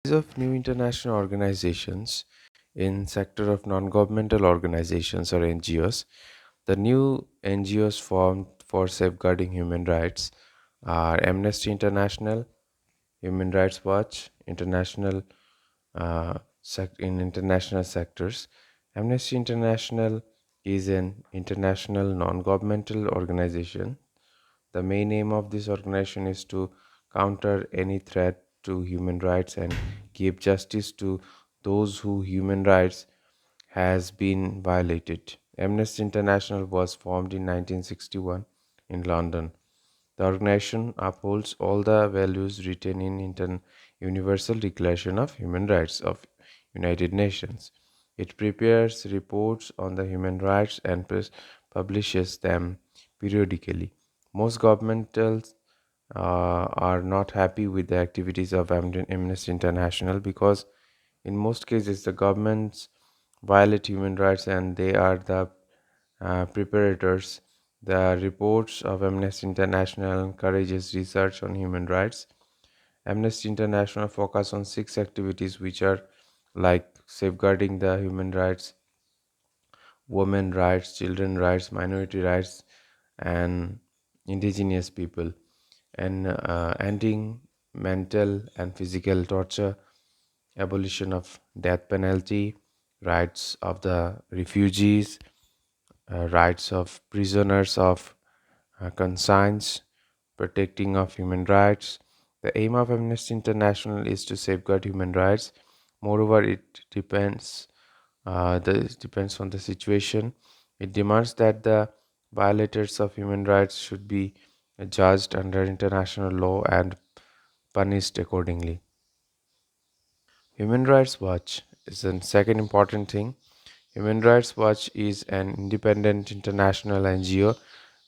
of new international organizations in sector of non-governmental organizations or NGOs. The new NGOs formed for safeguarding human rights are Amnesty International, Human Rights Watch, in international sectors. Amnesty International is an international non-governmental organization. The main aim of this organization is to counter any threat to human rights and give justice to those who human rights has been violated. Amnesty International was formed in 1961 in London. The organization upholds all the values written in Universal Declaration of Human Rights of United Nations. It prepares reports on the human rights and publishes them periodically. Most governmental are not happy with the activities of Amnesty International because in most cases the governments violate human rights and they are the preparators. The reports of Amnesty International encourages research on human rights. Amnesty International focus on six activities which are like safeguarding the human rights, women rights, children rights, minority rights, and indigenous people, and ending mental and physical torture, abolition of death penalty, rights of the refugees, rights of prisoners of conscience, protecting of human rights. The aim of Amnesty International is to safeguard human rights. Moreover, it depends on the situation. It demands that the violators of human rights should be judged under international law and punished accordingly. Human Rights Watch is the second important thing. Human Rights Watch is an independent international NGO.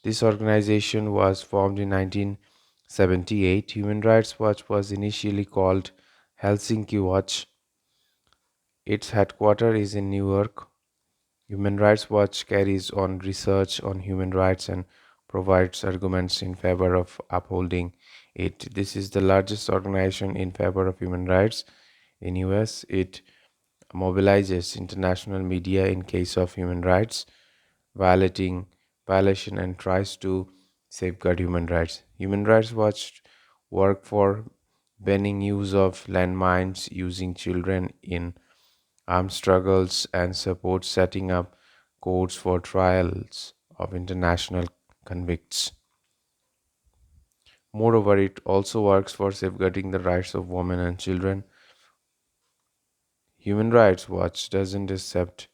This organization was formed in 1978. Human Rights Watch was initially called Helsinki Watch. Its headquarters is in New York. Human Rights Watch carries on research on human rights and provides arguments in favor of upholding it. This is the largest organization in favor of human rights in US. It mobilizes international media in case of human rights violating violation and tries to safeguard human rights. Human Rights Watch work for banning use of landmines, using children in armed struggles, and supports setting up courts for trials of international convicts. Moreover, it also works for safeguarding the rights of women and children. Human Rights Watch doesn't accept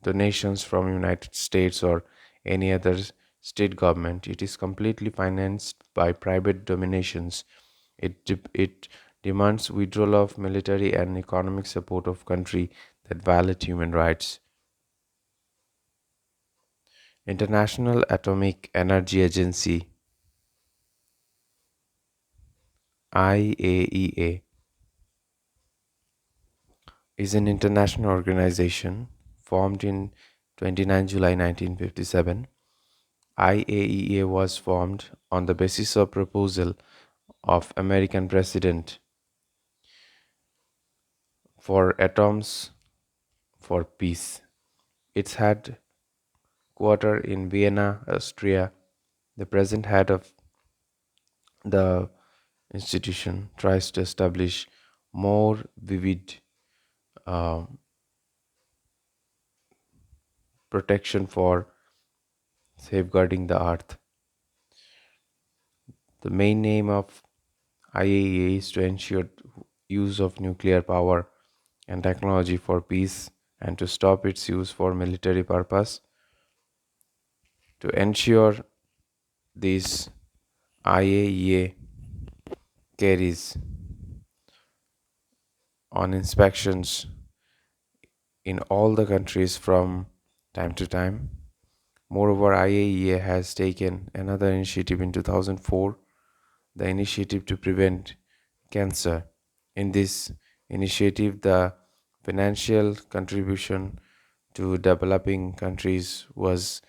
donations from United States or any other state government. It is completely financed by private donations. It demands withdrawal of military and economic support of country that violate human rights. International Atomic Energy Agency IAEA is an international organization formed in 29 July 1957. IAEA was formed on the basis of proposal of American President for Atoms for Peace. Its headquarters in Vienna, Austria. The present head of the institution tries to establish more vivid uh, protection for safeguarding the earth. The main aim of IAEA is to ensure use of nuclear power and technology for peace and to stop its use for military purpose. To ensure this, IAEA carries on inspections in all the countries from time to time. Moreover, IAEA has taken another initiative in 2004, the initiative to prevent cancer. In this initiative, the financial contribution to developing countries was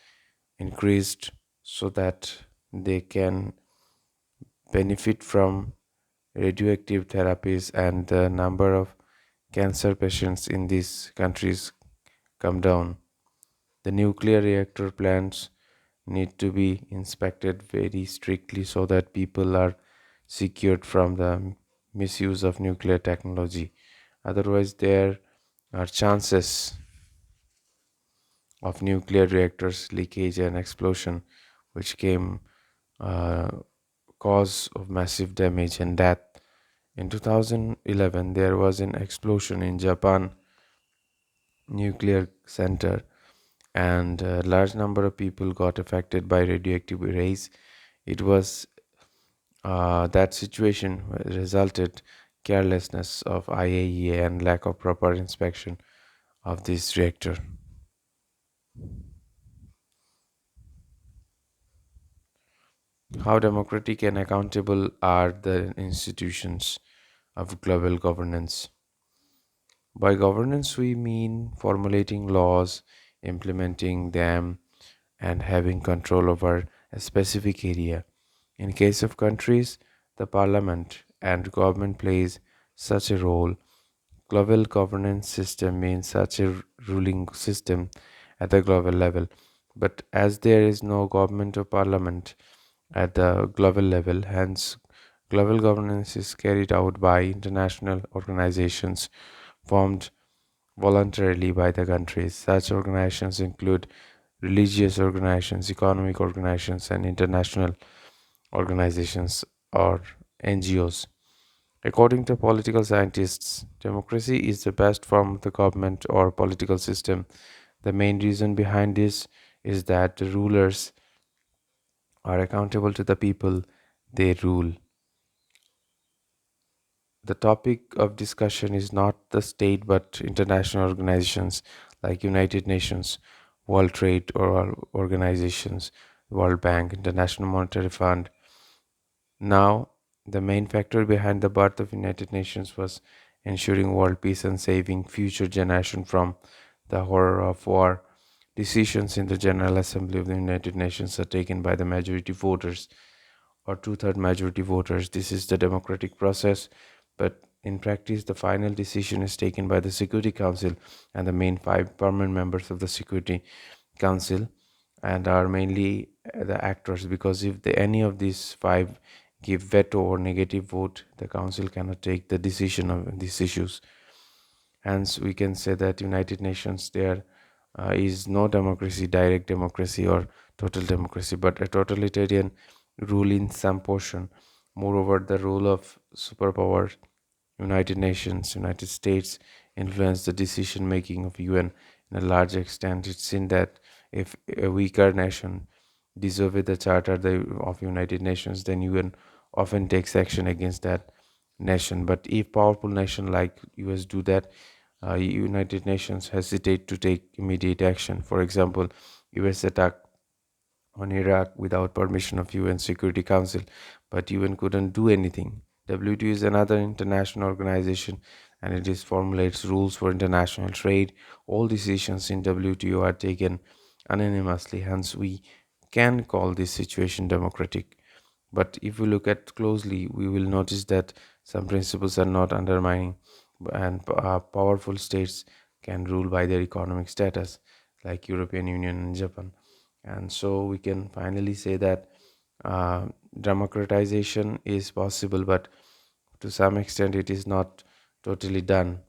increased so that they can benefit from radioactive therapies, and the number of cancer patients in these countries come down. The nuclear reactor plants need to be inspected very strictly so that people are secured from the misuse of nuclear technology. Otherwise, there are chances of nuclear reactors leakage and explosion, which came uh, cause of massive damage and death. In 2011, there was an explosion in Japan nuclear center, and a large number of people got affected by radioactive rays. It was that situation resulted carelessness of IAEA and lack of proper inspection of this reactor. How democratic and accountable are the institutions of global governance? By governance, we mean formulating laws, implementing them, and having control over a specific area. In case of countries, the parliament and government plays such a role. Global governance system means such a ruling system at the global level. But as there is no government or parliament at the global level, hence global governance is carried out by international organizations formed voluntarily by the countries. Such organizations include religious organizations, economic organizations, and international organizations or NGOs. According to political scientists, democracy is the best form of the government or political system. The main reason behind this is that the rulers are accountable to the people they rule. The topic of discussion is not the state but international organizations like United Nations, World Trade Organizations, World Bank, International Monetary Fund. Now, the main factor behind the birth of United Nations was ensuring world peace and saving future generations from the horror of war. Decisions in the General Assembly of the United Nations are taken by the majority voters or two-third majority voters. This is the democratic process, but in practice, the final decision is taken by the Security Council and the main five permanent members of the Security Council, and are mainly the actors because if any of these five give veto or negative vote, the council cannot take the decision of these issues. Hence, we can say that United Nations there is no democracy, direct democracy or total democracy, but a totalitarian rule in some portion. Moreover, the role of superpower, United Nations, United States, influence the decision making of UN in a large extent. It's seen that if a weaker nation disobey the of United Nations, then UN often takes action against that nation. But if powerful nation like US do that, United Nations hesitate to take immediate action. For example, US attack on Iraq without permission of UN Security Council, but UN couldn't do anything. WTO is another international organization and it is formulates rules for international trade. All decisions in WTO are taken anonymously, hence we can call this situation democratic. But if we look at closely, we will notice that some principles are not undermining, and powerful states can rule by their economic status, like European Union and Japan. And so we can finally say that uh, democratization is possible, but to some extent it is not totally done.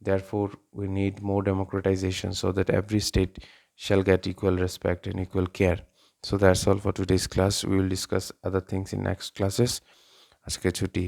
Therefore, we need more democratization so that every state shall get equal respect and equal care. So that's all for today's class. We will discuss other things in next classes. আজকে ছুটি